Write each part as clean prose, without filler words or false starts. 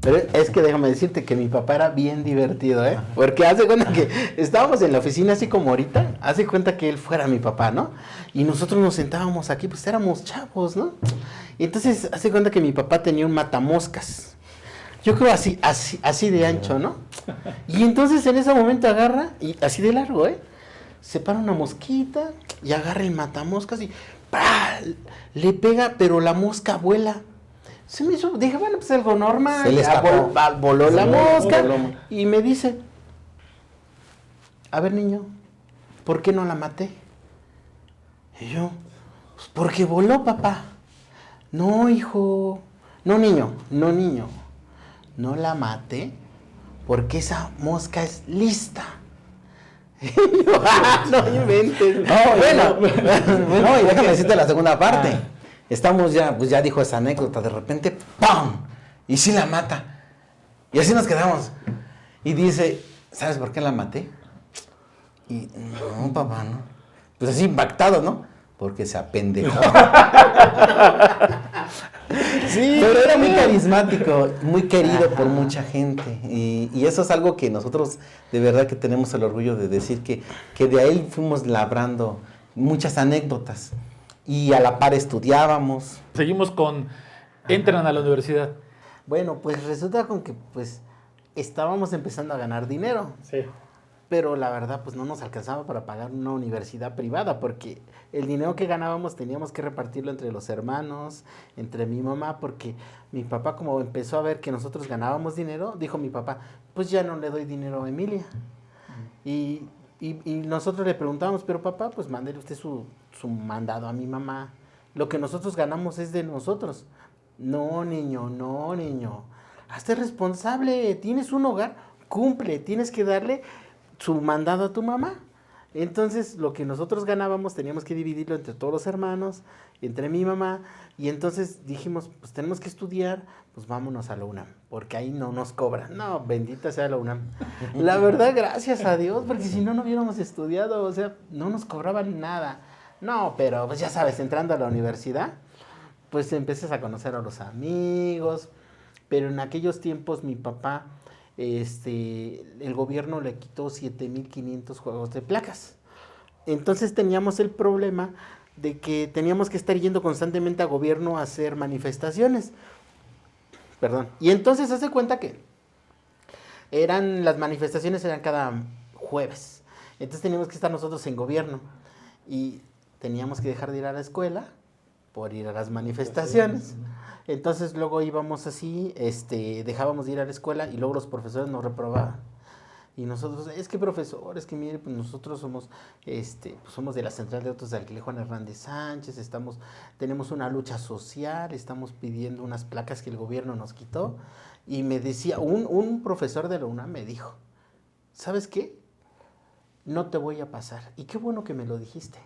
Pero es que déjame decirte que mi papá era bien divertido, ¿eh? Porque hace cuenta que estábamos en la oficina así como ahorita, hace cuenta que él fuera mi papá, ¿no? Y nosotros nos sentábamos aquí, pues éramos chavos, ¿no? Y entonces hace cuenta que mi papá tenía un matamoscas. Yo creo así de ancho, ¿no? Y entonces en ese momento agarra, y así de largo, ¿eh? Se para una mosquita y agarra el matamoscas y ¡pah! Le pega, pero la mosca vuela. Se me hizo, dije, bueno, pues algo normal. Se le escapó. Voló la mosca voló. y me dice, a ver niño, ¿por qué no la maté? Y yo, pues porque voló, papá. No, hijo, no niño, no la maté porque esa mosca es lista. Y yo, no inventes. Bueno, y déjame decirte la segunda parte. Estamos ya, pues ya dijo esa anécdota, de repente, ¡pam! Y sí la mata. Y así nos quedamos. Y dice, ¿sabes por qué la maté? Y, no, papá, no. Pues así impactado, ¿no? Porque se apendejó. Sí, pero era muy carismático, muy querido por mucha gente. Y eso es algo que nosotros de verdad que tenemos el orgullo de decir que de ahí fuimos labrando muchas anécdotas. Y a la par estudiábamos. Seguimos con entran a la universidad. Bueno, pues resulta con que pues estábamos empezando a ganar dinero. Sí. Pero la verdad, pues no nos alcanzaba para pagar una universidad privada, porque el dinero que ganábamos teníamos que repartirlo entre los hermanos, entre mi mamá, porque mi papá, como empezó a ver que nosotros ganábamos dinero, dijo mi papá, pues ya no le doy dinero a Emilia. Y nosotros le preguntamos, pero papá, pues mándele usted su mandado a mi mamá. Lo que nosotros ganamos es de nosotros. No, niño, hazte responsable, tienes un hogar, cumple, tienes que darle su mandado a tu mamá. Entonces, lo que nosotros ganábamos teníamos que dividirlo entre todos los hermanos, entre mi mamá, y entonces dijimos, pues tenemos que estudiar, pues vámonos a la UNAM, porque ahí no nos cobran. No, bendita sea la UNAM. La verdad, gracias a Dios, porque si no, no hubiéramos estudiado, o sea, no nos cobraban nada. No, pero pues ya sabes, entrando a la universidad, pues empiezas a conocer a los amigos, pero en aquellos tiempos mi papá, el gobierno le quitó 7,500 juegos de placas. Entonces teníamos el problema de que teníamos que estar yendo constantemente a gobierno a hacer manifestaciones. Perdón. Y entonces hace cuenta que las manifestaciones eran cada jueves. Entonces teníamos que estar nosotros en gobierno y teníamos que dejar de ir a la escuela por ir a las manifestaciones. Entonces luego íbamos así, dejábamos de ir a la escuela y luego los profesores nos reprobaban. Y nosotros, es que profesor, es que mire, pues nosotros somos, pues somos de la Central de Autos de Alquiler Juan Hernández Sánchez, tenemos una lucha social, estamos pidiendo unas placas que el gobierno nos quitó. Y me decía, un profesor de la UNAM me dijo, ¿sabes qué? No te voy a pasar. Y qué bueno que me lo dijiste,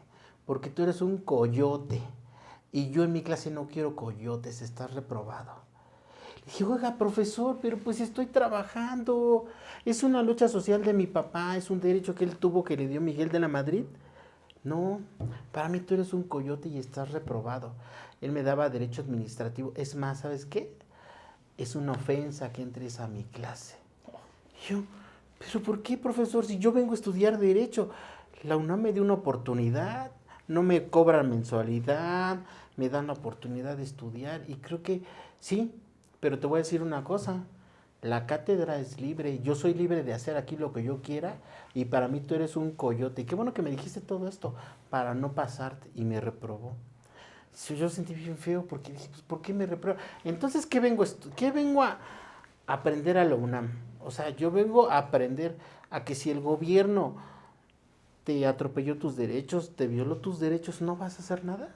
porque tú eres un coyote. Y yo en mi clase no quiero coyotes, estás reprobado. Le dije, oiga, profesor, pero pues estoy trabajando. Es una lucha social de mi papá, es un derecho que él tuvo que le dio Miguel de la Madrid. No, para mí tú eres un coyote y estás reprobado. Él me daba derecho administrativo. Es más, ¿sabes qué? Es una ofensa que entres a mi clase. Y yo, ¿pero por qué, profesor? Si yo vengo a estudiar derecho. La UNAM me dio una oportunidad, no me cobran mensualidad, me dan la oportunidad de estudiar y creo que sí, pero te voy a decir una cosa, la cátedra es libre, yo soy libre de hacer aquí lo que yo quiera y para mí tú eres un coyote. Y qué bueno que me dijiste todo esto para no pasarte y me reprobó. Yo sentí bien feo porque dije, pues, ¿por qué me reprueba? Entonces, ¿qué vengo a aprender a la UNAM? O sea, yo vengo a aprender a que si el gobierno te atropelló tus derechos, te violó tus derechos, no vas a hacer nada.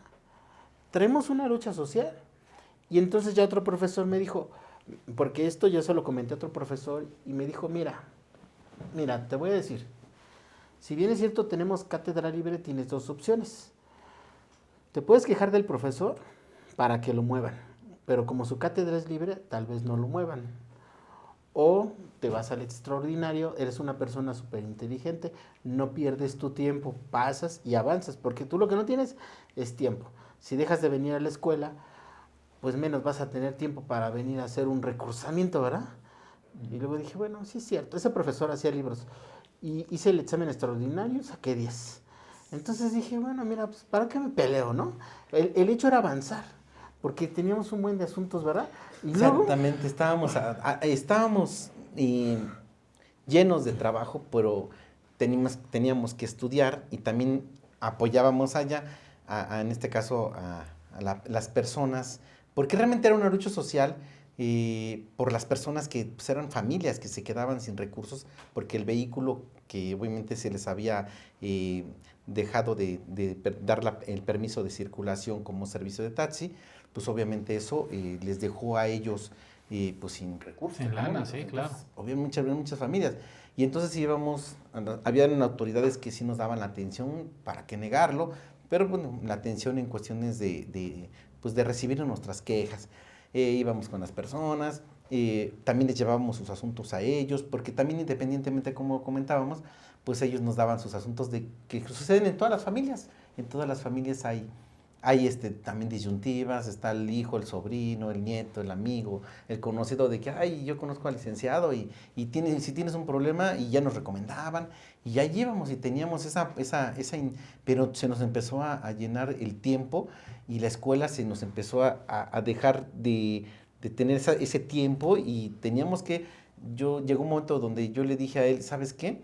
Traemos una lucha social. Y entonces ya otro profesor me dijo, porque esto yo se lo comenté a otro profesor, y me dijo, mira, te voy a decir, si bien es cierto tenemos cátedra libre, tienes dos opciones. Te puedes quejar del profesor para que lo muevan, pero como su cátedra es libre, tal vez no lo muevan. O te vas al extraordinario, eres una persona súper inteligente, no pierdes tu tiempo, pasas y avanzas, porque tú lo que no tienes es tiempo. Si dejas de venir a la escuela, pues menos vas a tener tiempo para venir a hacer un recursamiento, ¿verdad? Y luego dije, bueno, sí es cierto, ese profesor hacía libros. Y hice el examen extraordinario, saqué 10. Entonces dije, bueno, mira, pues ¿para qué me peleo, no? El hecho era avanzar, porque teníamos un buen de asuntos, ¿verdad? Y luego, Exactamente, estábamos llenos de trabajo, pero teníamos que estudiar y también apoyábamos en este caso, a las personas, porque realmente era una lucha social por las personas que pues, eran familias que se quedaban sin recursos, porque el vehículo que obviamente se les había dejado de dar el permiso de circulación como servicio de taxi, pues obviamente eso les dejó a ellos pues sin recursos. Sin lana, ¿no? sí, Entonces, claro. había muchas familias. Y entonces habían autoridades que sí nos daban la atención, para qué negarlo, pero bueno, la atención en cuestiones pues de recibir nuestras quejas. Íbamos con las personas, también les llevábamos sus asuntos a ellos, porque también independientemente, como comentábamos, pues ellos nos daban sus asuntos que suceden en todas las familias. En todas las familias hay también disyuntivas, está el hijo, el sobrino, el nieto, el amigo, el conocido de que, ay, yo conozco al licenciado y si tienes un problema, y ya nos recomendaban, y ya íbamos y teníamos pero se nos empezó a llenar el tiempo y la escuela se nos empezó a dejar de tener ese tiempo y llegó un momento donde yo le dije a él, ¿sabes qué?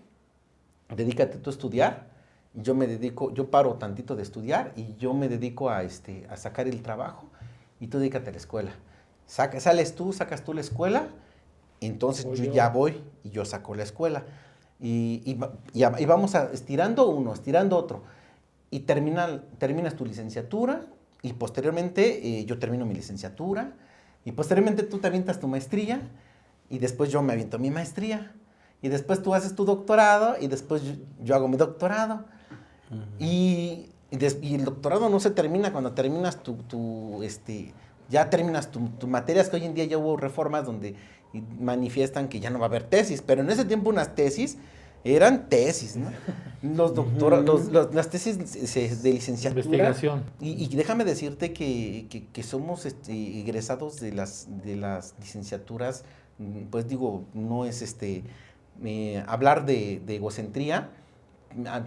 Dedícate tú a estudiar. Yo paro tantito de estudiar y yo me dedico a sacar el trabajo y tú dedícate a la escuela. Sacas tú la escuela, entonces yo ya voy y yo saco la escuela. Y vamos estirando uno, estirando otro. Y terminas tu licenciatura y posteriormente yo termino mi licenciatura y posteriormente tú te avientas tu maestría y después yo me aviento mi maestría. Y después tú haces tu doctorado y después yo hago mi doctorado. Y el doctorado no se termina cuando terminas ya terminas tus materias, que hoy en día ya hubo reformas donde manifiestan que ya no va a haber tesis, pero en ese tiempo unas tesis eran tesis, ¿no? Las tesis de licenciatura. Investigación. Y déjame decirte que somos egresados de las licenciaturas, pues digo, no es hablar de egocentría,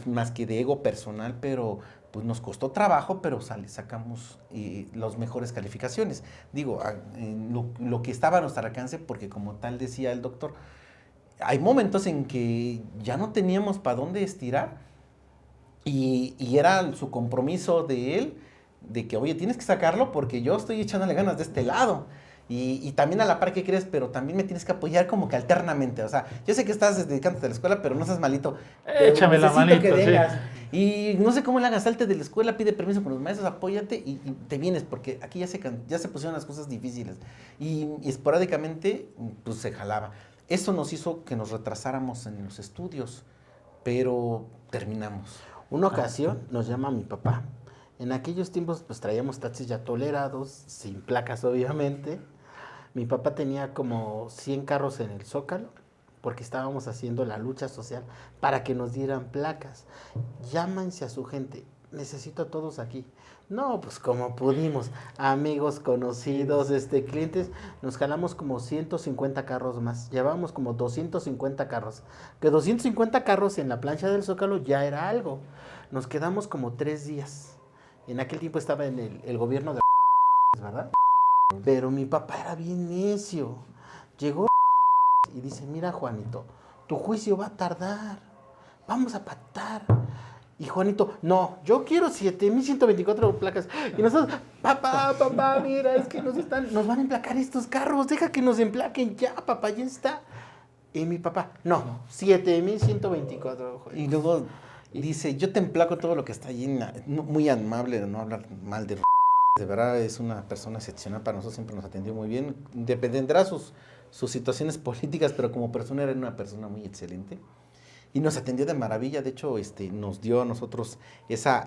más que de ego personal, pero pues nos costó trabajo, pero sacamos las mejores calificaciones. Digo, lo que estaba a nuestro alcance, porque como tal decía el doctor, hay momentos en que ya no teníamos para dónde estirar y era su compromiso de él, de que, oye, tienes que sacarlo porque yo estoy echándole ganas de este lado. Y también a la par que crees, pero también me tienes que apoyar como que alternamente. O sea, yo sé que estás dedicándote a la escuela, pero no seas malito. Échame la manito, que vengas. sí. Y no sé cómo le hagas, salte de la escuela, pide permiso con los maestros, apóyate y te vienes, porque aquí ya se pusieron las cosas difíciles. Y esporádicamente, pues se jalaba. Eso nos hizo que nos retrasáramos en los estudios, pero terminamos. una ocasión nos llama mi papá. En aquellos tiempos pues traíamos taxis ya tolerados, sin placas obviamente. Mi papá tenía como 100 carros en el Zócalo, porque estábamos haciendo la lucha social para que nos dieran placas. Llámense a su gente, necesito a todos aquí. No, pues como pudimos, amigos, conocidos, clientes, nos jalamos como 150 carros más. Llevábamos como 250 carros. Que 250 carros en la plancha del Zócalo ya era algo. Nos quedamos como 3 días. En aquel tiempo estaba en el gobierno de ¿verdad? Pero mi papá era bien necio. Llegó y dice, mira Juanito, tu juicio va a tardar. Vamos a pactar. Y Juanito, no, yo quiero 7,124 placas. Y nosotros, papá, mira, es que nos van a emplacar estos carros. Deja que nos emplaquen ya, papá, ya está. Y mi papá, no, 7,124. Y luego dice, yo te emplaco todo lo que está allí. Muy amable de no hablar mal de verdad es una persona excepcional para nosotros, siempre nos atendió muy bien. Dependerá sus situaciones políticas, pero como persona era una persona muy excelente. Y nos atendió de maravilla, de hecho, nos dio a nosotros esa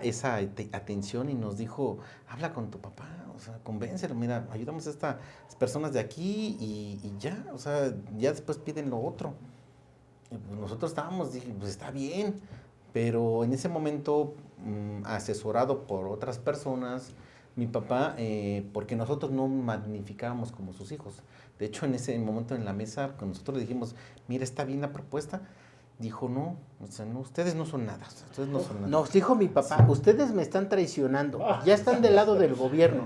atención y nos dijo, habla con tu papá, o sea, convéncelo, mira, ayudamos a estas personas de aquí y ya, o sea, ya después piden lo otro. Y pues nosotros dije, pues está bien, pero en ese momento, asesorado por otras personas, Mi papá, porque nosotros no magnificábamos como sus hijos. De hecho, en ese momento en la mesa, cuando nosotros le dijimos, mira, está bien la propuesta, dijo, no, o sea, no, ustedes no son nada, o sea, ustedes no son nada. Nos dijo mi papá, ustedes me están traicionando, ya están del lado del gobierno.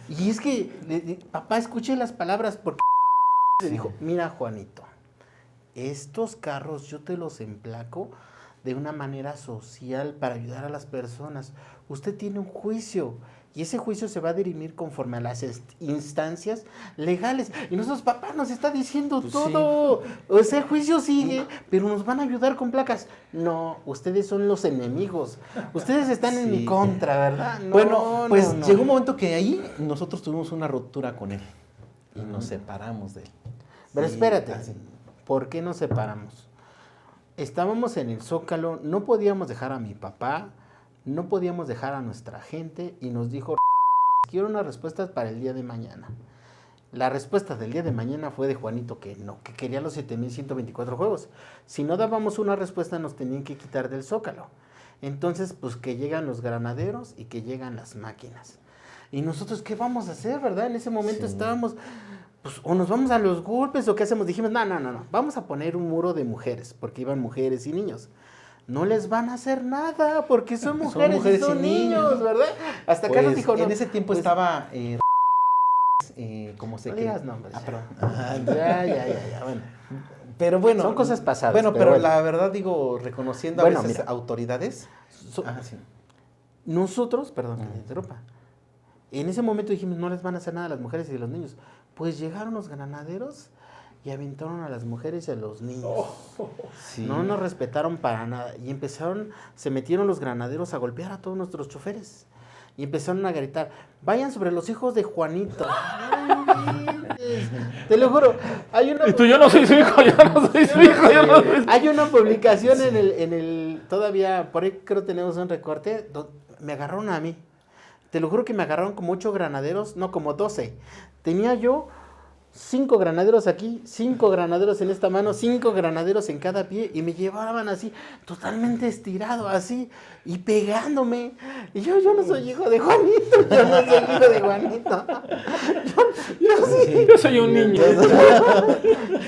Y es que, papá, escuche las palabras, porque le dijo, mira, Juanito, estos carros yo te los emplaco de una manera social para ayudar a las personas. Usted tiene un juicio y ese juicio se va a dirimir conforme a las instancias legales. Y nuestros papás nos está diciendo Pues todo. O sea, el juicio sigue, pero nos van a ayudar con placas. No, ustedes son los enemigos. Ustedes están en mi contra, ¿verdad? No, bueno, pues no. llegó un momento que ahí nosotros tuvimos una ruptura con él y nos separamos de él. Pero Sí, espérate, así. ¿por qué nos separamos? Estábamos en el Zócalo, no podíamos dejar a mi papá, no podíamos dejar a nuestra gente y nos dijo, quiero unas respuestas para el día de mañana. La respuesta del día de mañana fue de Juanito que no, que quería los 7,124 juegos. Si no dábamos una respuesta nos tenían que quitar del Zócalo. Entonces, pues que llegan los granaderos y que llegan las máquinas. Y nosotros, ¿qué vamos a hacer, verdad? En ese momento estábamos, pues, o nos vamos a los golpes o qué hacemos. Dijimos, no, vamos a poner un muro de mujeres, porque iban mujeres y niños. No les van a hacer nada, porque son mujeres y son niños, ¿verdad? Hasta acá nos dijo, no. En ese tiempo pues, estaba, como se no que... digas nombres. Ah, perdón. Ya, bueno. Pero bueno. Son cosas pasadas. Bueno, pero la verdad digo, reconociendo a veces mira, autoridades. Sí. Nosotros, perdón que te interrumpa, en ese momento dijimos, no les van a hacer nada a las mujeres y a los niños. Pues llegaron los granaderos y aventaron a las mujeres y a los niños. Sí. No nos respetaron para nada. Y se metieron los granaderos a golpear a todos nuestros choferes. Y empezaron a gritar, vayan sobre los hijos de Juanito. Te lo juro, hay una... Y tú, yo no soy su hijo, yo no soy su hijo, yo no soy su... Hay una publicación en el, todavía, por ahí creo tenemos un recorte, me agarraron a mí. Te lo juro que me agarraron como 8 granaderos, no, como 12. Tenía yo 5 granaderos aquí, 5 granaderos en esta mano, 5 granaderos en cada pie y me llevaban así, totalmente estirado, así, y pegándome. Y yo no soy hijo de Juanito, yo no soy hijo de Juanito. Yo soy un niño.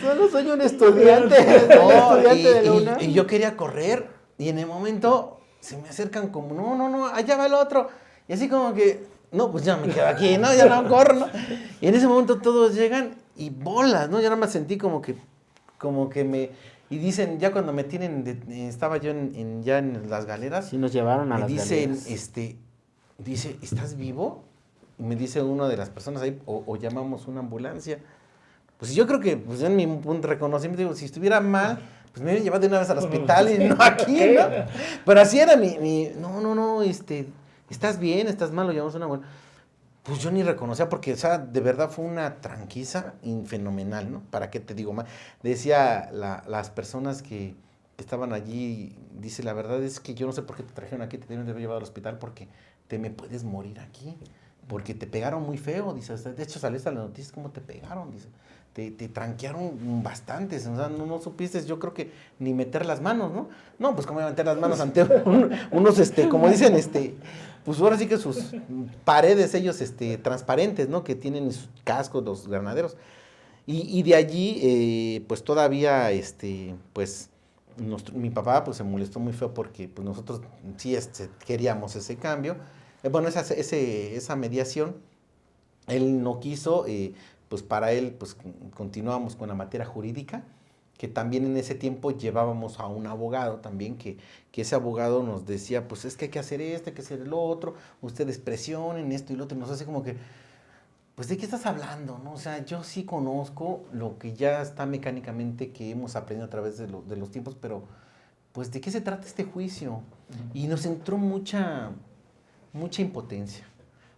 Solo soy un estudiante, de la UNAM. Y yo quería correr y en el momento se me acercan como, no, allá va el otro. Y así como que, no, pues ya me quedo aquí, ¿no? Ya no corro, ¿no? Y en ese momento todos llegan y bolas, ¿no? Yo nada más sentí como que me... Y dicen, ya cuando me tienen, estaba yo ya en las galeras. Sí, nos llevaron a las dicen, galeras. dice, ¿estás vivo? Y me dice una de las personas ahí, o llamamos una ambulancia. Pues yo creo que, pues en mi punto de reconocimiento, digo, si estuviera mal, pues me hubieran llevado de una vez al hospital y no aquí, ¿no? Pero así era no, ¿estás bien? ¿Estás mal? Lo llamamos a una ambulancia. Pues yo ni reconocía porque, o sea, de verdad fue una tranquiza fenomenal, ¿no? ¿Para qué te digo más? Decía las personas que estaban allí, dice, la verdad es que yo no sé por qué te trajeron aquí, te deben de haber llevado al hospital porque te me puedes morir aquí, porque te pegaron muy feo, dice, de hecho saliste a las noticias cómo te pegaron, dice, te tranquearon bastantes, o sea, no supiste, yo creo que ni meter las manos, ¿no? No, pues cómo iba a meter las manos ante unos, como dicen, pues ahora sí que sus paredes ellos transparentes, ¿no? Que tienen sus cascos los granaderos. Y de allí, pues todavía, pues, mi papá pues se molestó muy feo porque pues nosotros sí queríamos ese cambio. Bueno, esa mediación, él no quiso, pues para él, pues continuábamos con la materia jurídica, que también en ese tiempo llevábamos a un abogado también, que ese abogado nos decía, pues es que hay que hacer esto, hay que hacer el otro, ustedes presionen esto y lo otro, y nos hace como que, pues ¿de qué estás hablando? ¿No? O sea, yo sí conozco lo que ya está mecánicamente, que hemos aprendido a través de los tiempos, pero pues ¿de qué se trata este juicio? Y nos entró mucha impotencia,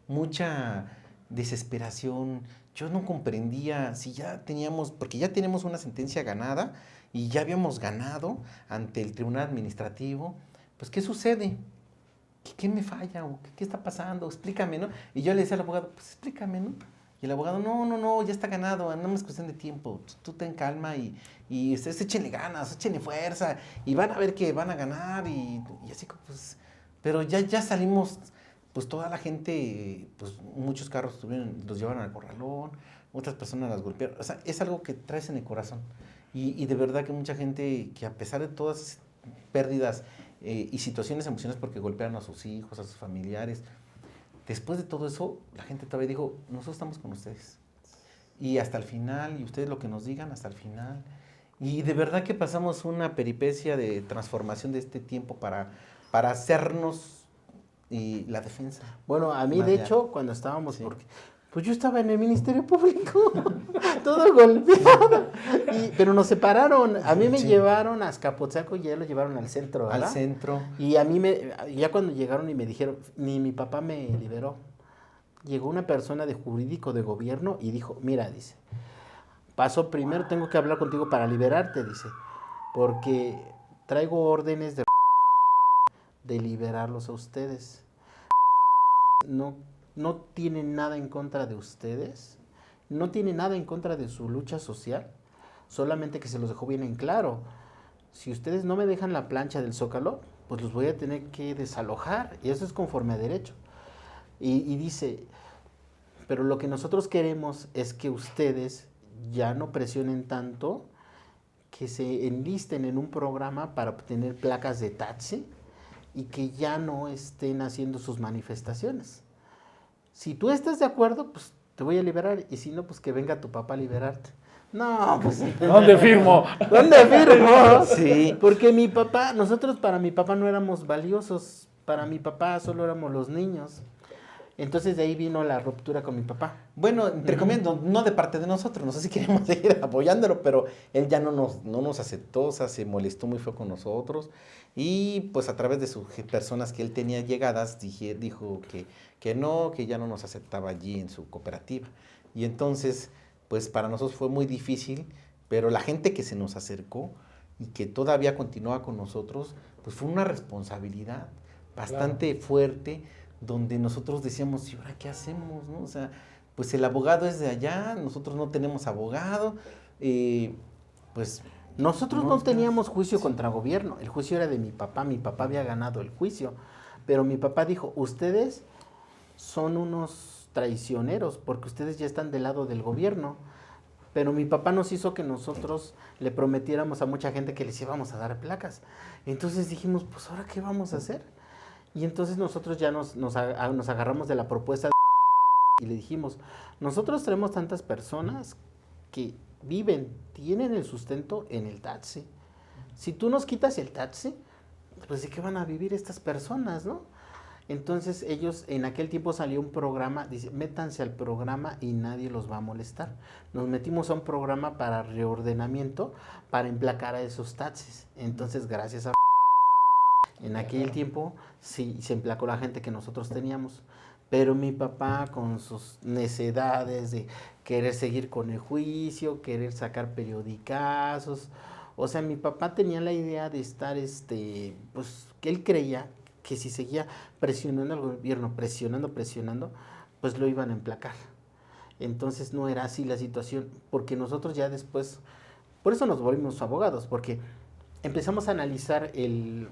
mucha desesperación. Yo no comprendía si ya teníamos, porque ya tenemos una sentencia ganada y ya habíamos ganado ante el tribunal administrativo, pues ¿qué sucede? ¿Qué me falla? ¿O qué está pasando? Explícame, ¿no? Y yo le decía al abogado, pues explícame, ¿no? Y el abogado, no, ya está ganado, no es cuestión de tiempo, tú ten calma y ustedes échenle ganas, échenle fuerza y van a ver que van a ganar y así pues, pero ya salimos pues toda la gente, pues muchos carros los llevaron al corralón, otras personas las golpearon. O sea, es algo que traes en el corazón. Y de verdad que mucha gente que a pesar de todas esas pérdidas y situaciones emocionales porque golpearon a sus hijos, a sus familiares, después de todo eso, la gente todavía dijo, nosotros estamos con ustedes. Y hasta el final, y ustedes lo que nos digan hasta el final. Y de verdad que pasamos una peripecia de transformación de este tiempo para hacernos la defensa. Bueno, a mí de hecho, cuando estábamos, porque pues yo estaba en el Ministerio Público, todo golpeado, pero nos separaron. A mí me llevaron a Azcapotzalco y ya lo llevaron al centro, ¿verdad? Al centro. Y a mí ya cuando llegaron y me dijeron, ni mi papá me liberó. Llegó una persona de jurídico de gobierno y dijo, mira, dice, paso primero, tengo que hablar contigo para liberarte, dice, porque traigo órdenes de liberarlos a ustedes. No tiene nada en contra de ustedes, no tiene nada en contra de su lucha social, solamente que se los dejó bien en claro. Si ustedes no me dejan la plancha del Zócalo, pues los voy a tener que desalojar, y eso es conforme a derecho. Y dice, pero lo que nosotros queremos es que ustedes ya no presionen tanto, que se enlisten en un programa para obtener placas de taxi y que ya no estén haciendo sus manifestaciones. Si tú estás de acuerdo, pues te voy a liberar, y si no, pues que venga tu papá a liberarte. No, pues... ¿Dónde firmo? ¿Dónde firmo? Sí. Porque mi papá, nosotros para mi papá no éramos valiosos, para mi papá solo éramos los niños. Entonces de ahí vino la ruptura con mi papá. Bueno, entre comillas, no de parte de nosotros, no sé si queremos seguir apoyándolo, pero él ya no nos aceptó, o sea, se molestó muy feo con nosotros, y pues a través de sus personas que él tenía llegadas, dijo que no, que ya no nos aceptaba allí en su cooperativa. Y entonces, pues para nosotros fue muy difícil, pero la gente que se nos acercó y que todavía continúa con nosotros, pues fue una responsabilidad bastante fuerte, donde nosotros decíamos, ¿y ahora qué hacemos? ¿No? O sea, pues el abogado es de allá, nosotros no tenemos abogado, pues... Nosotros no teníamos juicio contra gobierno, el juicio era de mi papá había ganado el juicio, pero mi papá dijo, ustedes son unos traicioneros, porque ustedes ya están del lado del gobierno, pero mi papá nos hizo que nosotros le prometiéramos a mucha gente que les íbamos a dar placas. Entonces dijimos, pues ¿ahora qué vamos a hacer? Y entonces nosotros ya nos agarramos de la propuesta y le dijimos, nosotros tenemos tantas personas que tienen el sustento en el taxi. Si tú nos quitas el taxi, pues ¿de qué van a vivir estas personas, no? Entonces ellos, en aquel tiempo salió un programa, dice, métanse al programa y nadie los va a molestar. Nos metimos a un programa para reordenamiento, para emplacar a esos taxis. Entonces, gracias a... En aquel tiempo, sí, se emplacó la gente que nosotros teníamos. Pero mi papá, con sus necedades de querer seguir con el juicio, querer sacar periodicazos, o sea, mi papá tenía la idea de estar, pues, que él creía que si seguía presionando al gobierno, presionando, pues lo iban a emplacar. Entonces no era así la situación, porque nosotros ya después, por eso nos volvimos abogados, porque empezamos a analizar el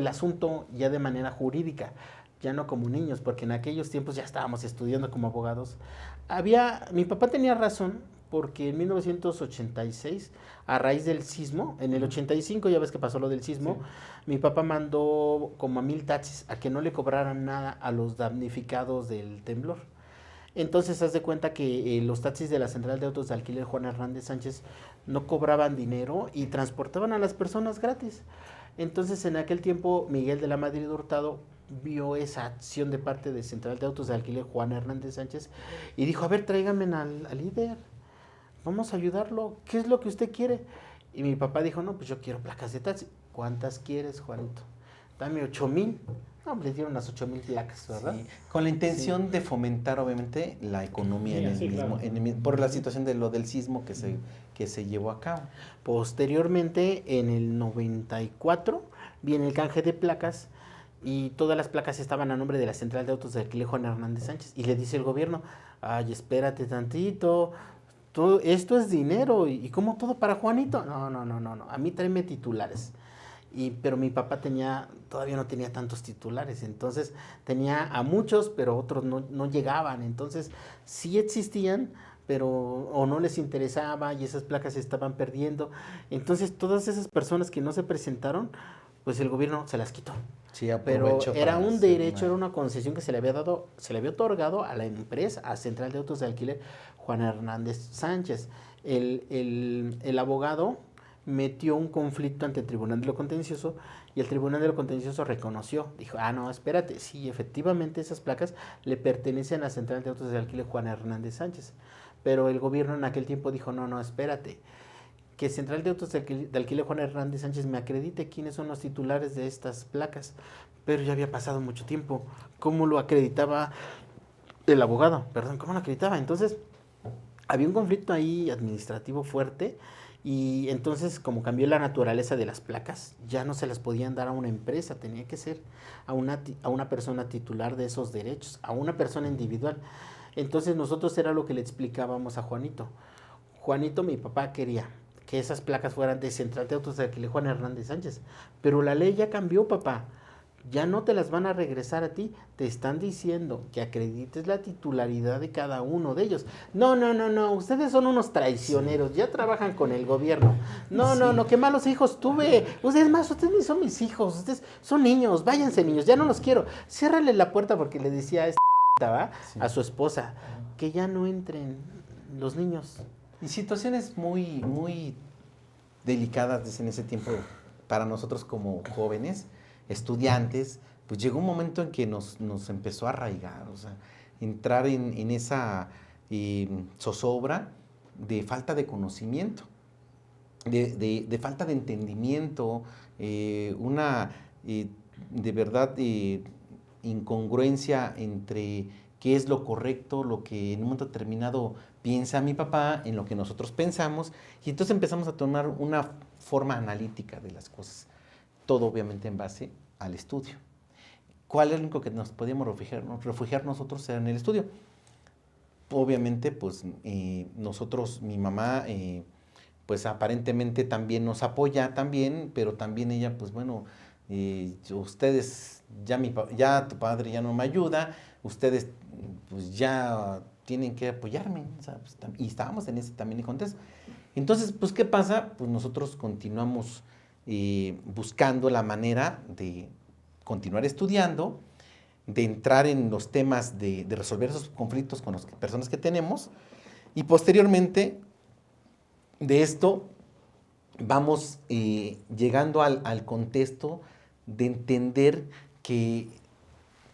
asunto ya de manera jurídica, ya no como niños, porque en aquellos tiempos ya estábamos estudiando como abogados. Mi papá tenía razón, porque en 1986, a raíz del sismo, en el 85, ya ves que pasó lo del sismo, sí, mi papá mandó como a 1,000 taxis a que no le cobraran nada a los damnificados del temblor. Entonces, haz de cuenta que los taxis de la Central de Autos de Alquiler Juan Hernández Sánchez no cobraban dinero y transportaban a las personas gratis. Entonces, en aquel tiempo, Miguel de la Madrid Hurtado vio esa acción de parte de Central de Autos de Alquiler Juan Hernández Sánchez y dijo, a ver, tráigame al líder, vamos a ayudarlo, ¿qué es lo que usted quiere? Y mi papá dijo, no, pues yo quiero placas de taxi. ¿Cuántas quieres, Juanito? Dame 8,000. No, le dieron las 8,000 placas, ¿verdad? Sí, con la intención de fomentar, obviamente, la economía en el mismo, claro, por la situación de lo del sismo que se llevó a cabo. Posteriormente, en el 94, viene el canje de placas y todas las placas estaban a nombre de la Central de Autos de Alquiler Juan Hernández Sánchez. Y le dice el gobierno, ay, espérate tantito, esto es dinero, ¿y cómo todo para Juanito? No, a mí tráeme titulares. pero mi papá todavía no tenía tantos titulares, entonces tenía a muchos, pero otros no llegaban, entonces sí existían, pero o no les interesaba y esas placas se estaban perdiendo. Entonces todas esas personas que no se presentaron, pues el gobierno se las quitó. Sí, Pero aprovecho era para un hacer derecho, era una concesión que se le había otorgado a la empresa, a Central de Autos de Alquiler, Juan Hernández Sánchez. El abogado metió un conflicto ante el Tribunal de lo Contencioso y el Tribunal de lo Contencioso reconoció, dijo, no, espérate, sí, efectivamente esas placas le pertenecen a Central de Autos de Alquiler Juan Hernández Sánchez, pero el gobierno en aquel tiempo dijo, no, espérate, que Central de Autos de Alquiler Juan Hernández Sánchez me acredite quiénes son los titulares de estas placas, pero ya había pasado mucho tiempo, ¿cómo lo acreditaba el abogado? Perdón, ¿cómo lo acreditaba? Entonces, había un conflicto ahí administrativo fuerte. Y entonces, como cambió la naturaleza de las placas, ya no se las podían dar a una empresa, tenía que ser a una persona titular de esos derechos, a una persona individual. Entonces nosotros era lo que le explicábamos a Juanito. Juanito, mi papá quería que esas placas fueran de Central de Autos de Alquiler Juan Hernández Sánchez, pero la ley ya cambió, papá. Ya no te las van a regresar a ti, te están diciendo que acredites la titularidad de cada uno de ellos. No, ustedes son unos traicioneros, ya trabajan con el gobierno. No, qué malos hijos tuve. Ustedes ni son mis hijos, ustedes son niños, váyanse niños, ya no los quiero. Ciérrale la puerta porque le decía a su esposa, que ya no entren los niños. Y situaciones muy, muy delicadas en ese tiempo para nosotros como jóvenes, estudiantes, pues llegó un momento en que nos empezó a arraigar, o sea, entrar en esa zozobra de falta de conocimiento, de falta de entendimiento, de verdad incongruencia entre qué es lo correcto, lo que en un momento determinado piensa mi papá, en lo que nosotros pensamos, y entonces empezamos a tomar una forma analítica de las cosas. Todo obviamente en base al estudio. ¿Cuál es lo único que nos podíamos refugiar nosotros en el estudio? Obviamente, pues nosotros, mi mamá, pues aparentemente también nos apoya también, pero también ella, pues bueno, ustedes, ya tu padre ya no me ayuda, ustedes pues ya tienen que apoyarme, o sea, pues, y estábamos en ese también contexto. Entonces, pues, ¿qué pasa? Pues nosotros continuamos buscando la manera de continuar estudiando, de entrar en los temas de resolver esos conflictos con las personas que tenemos, y posteriormente de esto vamos llegando al contexto de entender que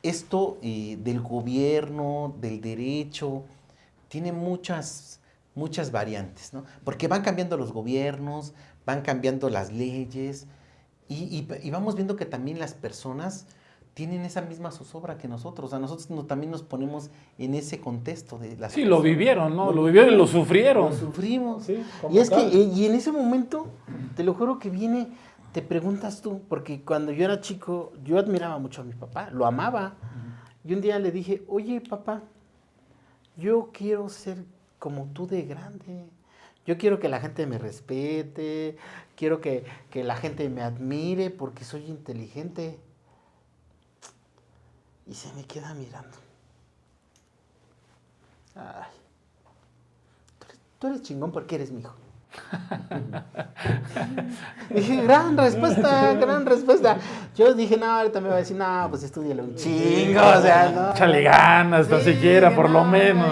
esto del gobierno, del derecho, tiene muchas variantes, ¿no? Porque van cambiando los gobiernos, van cambiando las leyes y vamos viendo que también las personas tienen esa misma zozobra que nosotros. O sea, nosotros también nos ponemos en ese contexto de las Sí, lo vivieron, ¿no? Lo vivieron y lo sufrieron. Lo sufrimos. Sí, y es que, y en ese momento, te lo juro que te preguntas tú, porque cuando yo era chico, yo admiraba mucho a mi papá, lo amaba. Y un día le dije, oye, papá, yo quiero ser como tú de grande. Yo quiero que la gente me respete, quiero que la gente me admire porque soy inteligente. Y se me queda mirando. Ay, tú eres chingón porque eres mi hijo. Dije, gran respuesta. Yo dije, no, ahorita me va a decir, no, pues estúdialo un chingo, o sea, no. Échale ganas, tan siquiera, por lo menos.